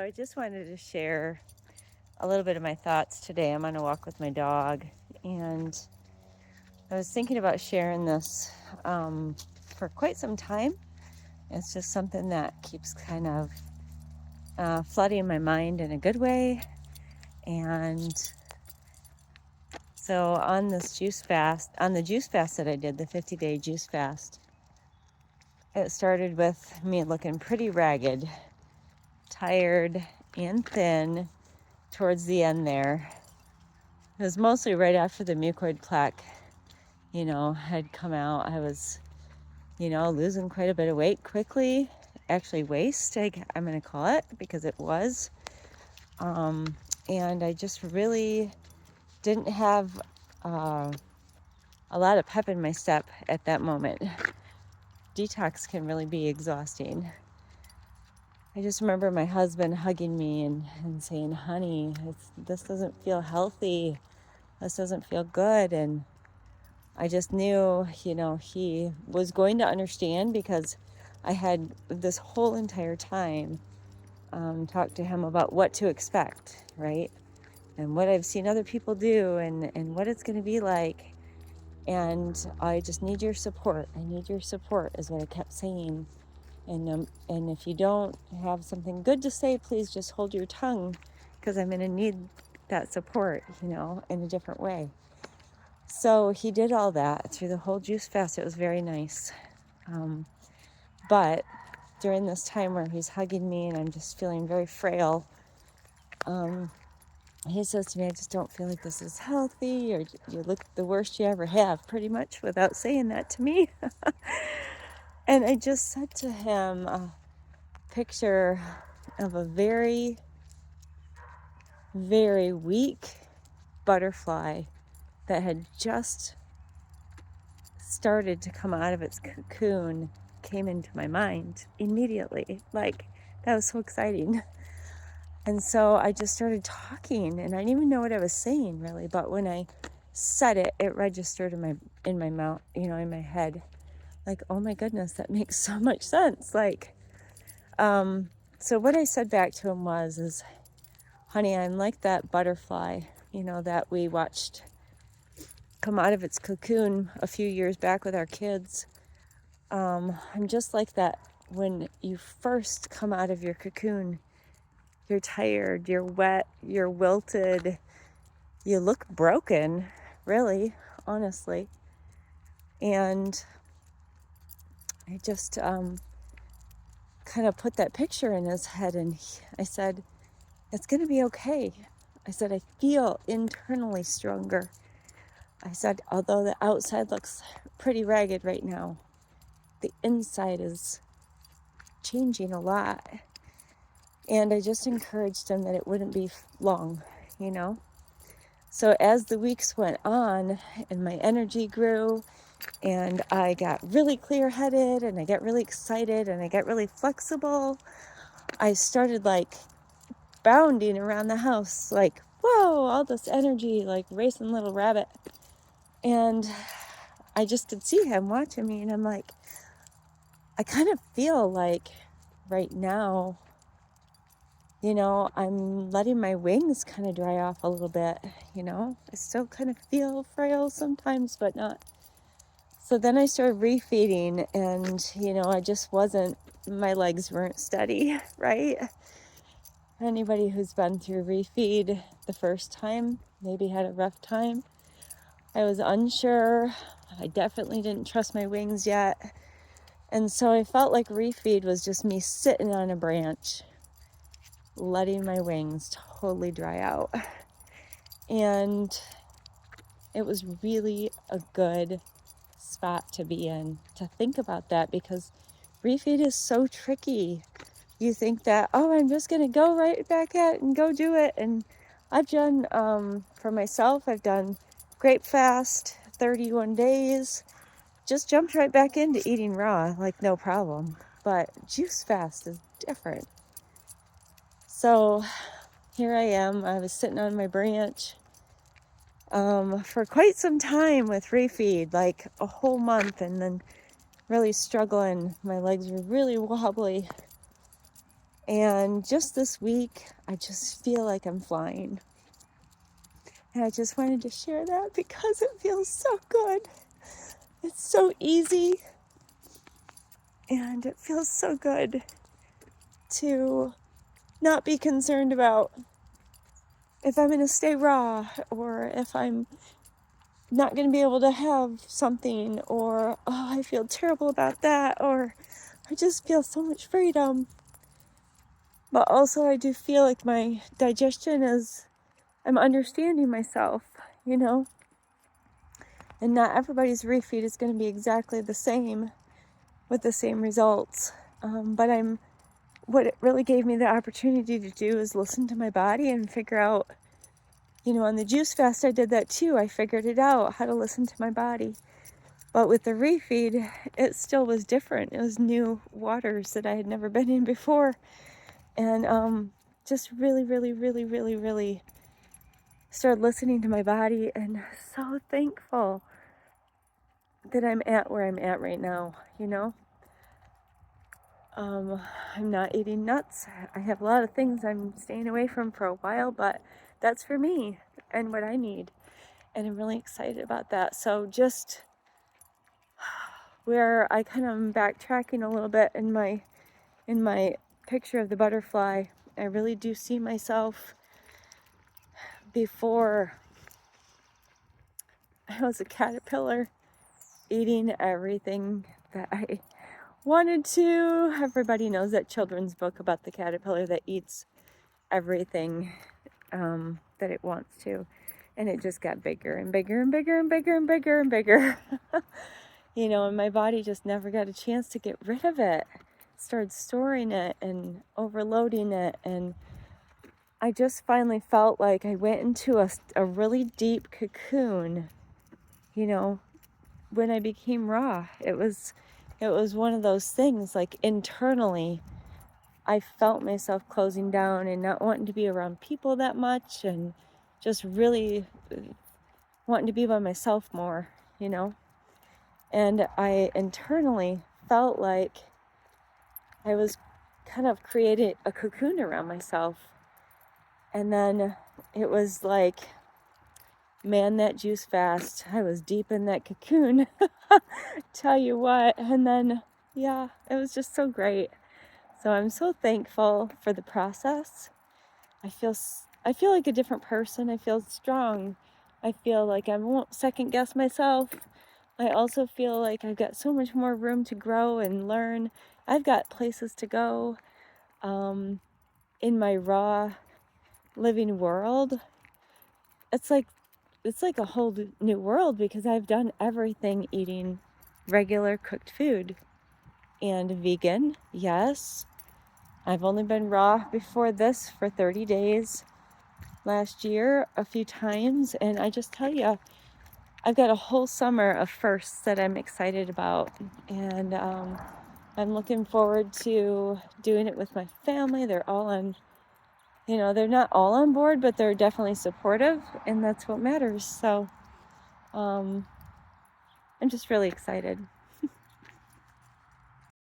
I just wanted to share a little bit of my thoughts today. I'm on a walk with my dog, and I was thinking about sharing this for quite some time. It's just something that keeps kind of flooding my mind in a good way. And so on the juice fast that I did, the 50-day juice fast, it started with me looking pretty ragged, tired, and thin towards the end there. It was mostly right after the mucoid plaque, had come out. I was, losing quite a bit of weight quickly. Actually, waist, I'm going to call it, because it was. And I just really didn't have a lot of pep in my step at that moment. Detox can really be exhausting. I just remember my husband hugging me and saying, honey, this doesn't feel healthy. This doesn't feel good. And I just knew, he was going to understand, because I had this whole entire time talked to him about what to expect, right? And what I've seen other people do and what it's going to be like. And I just need your support. I need your support is what I kept saying. And if you don't have something good to say, please just hold your tongue, because I'm going to need that support, in a different way. So he did all that through the whole juice fast. It was very nice. But during this time where he's hugging me and I'm just feeling very frail, he says to me, I just don't feel like this is healthy, or you look the worst you ever have, pretty much, without saying that to me. And I just said to him a picture of a very, very weak butterfly that had just started to come out of its cocoon came into my mind immediately. Like, that was so exciting. And so I just started talking, and I didn't even know what I was saying, really. But when I said it, it registered in my mouth, in my head. Like, oh my goodness, that makes so much sense. Like, so what I said back to him is, honey, I'm like that butterfly, that we watched come out of its cocoon a few years back with our kids. I'm just like that. When you first come out of your cocoon, you're tired, you're wet, you're wilted, you look broken, really, honestly. And I just kind of put that picture in his head, and I said, it's going to be okay. I said, I feel internally stronger. I said, although the outside looks pretty ragged right now, the inside is changing a lot. And I just encouraged him that it wouldn't be long, So as the weeks went on and my energy grew and I got really clear-headed and I got really excited and I got really flexible, I started like bounding around the house, like, whoa, all this energy, like racing little rabbit. And I just could see him watching me, and I'm like, I kind of feel like right now, I'm letting my wings kind of dry off a little bit, I still kind of feel frail sometimes, but not. So then I started refeeding, and, I just wasn't, my legs weren't steady, right? Anybody who's been through refeed the first time maybe had a rough time. I was unsure. I definitely didn't trust my wings yet. And so I felt like refeed was just me sitting on a branch, letting my wings totally dry out. And it was really a good spot to be in, to think about that, because refeed is so tricky. You think that, oh, I'm just going to go right back at it and go do it. And I've done, for myself, I've done grape fast, 31 days, just jumped right back into eating raw, like no problem. But juice fast is different. So here I am. I was sitting on my branch for quite some time with refeed, like a whole month, and then really struggling. My legs were really wobbly. And just this week, I just feel like I'm flying. And I just wanted to share that because it feels so good. It's so easy. And it feels so good to not be concerned about if I'm going to stay raw, or if I'm not going to be able to have something, or, oh, I feel terrible about that, or I just feel so much freedom. But also I do feel like my digestion is, I'm understanding myself, you know, and not everybody's refeed is going to be exactly the same with the same results. But what it really gave me the opportunity to do is listen to my body and figure out, you know, on the juice fast, I did that too. I figured it out, how to listen to my body. But with the refeed, it still was different. It was new waters that I had never been in before. And just really, really, really, really, really started listening to my body, and so thankful that I'm at where I'm at right now, you know. I'm not eating nuts. I have a lot of things I'm staying away from for a while, but that's for me and what I need. And I'm really excited about that. So just where I kind of am backtracking a little bit in my picture of the butterfly, I really do see myself before I was a caterpillar, eating everything that I wanted to. Everybody knows that children's book about the caterpillar that eats everything that it wants to. And it just got bigger and bigger and bigger and bigger and bigger and bigger. You know, and my body just never got a chance to get rid of it. Started storing it and overloading it. And I just finally felt like I went into a really deep cocoon, you know, when I became raw. It was one of those things, like internally I felt myself closing down and not wanting to be around people that much, and just really wanting to be by myself more, you know. And I internally felt like I was kind of creating a cocoon around myself. And then it was like, man, that juice fast, I was deep in that cocoon. Tell you what. And then, yeah, it was just so great. So I'm so thankful for the process. I feel like a different person. I feel strong. I feel like I won't second guess myself. I also feel like I've got so much more room to grow and learn. I've got places to go in my raw living world. It's like a whole new world, because I've done everything eating regular cooked food. And vegan, yes. I've only been raw before this for 30 days last year a few times, and I just tell you, I've got a whole summer of firsts that I'm excited about, and I'm looking forward to doing it with my family. They're all on, you know, they're not all on board, but they're definitely supportive, and that's what matters. So I'm just really excited.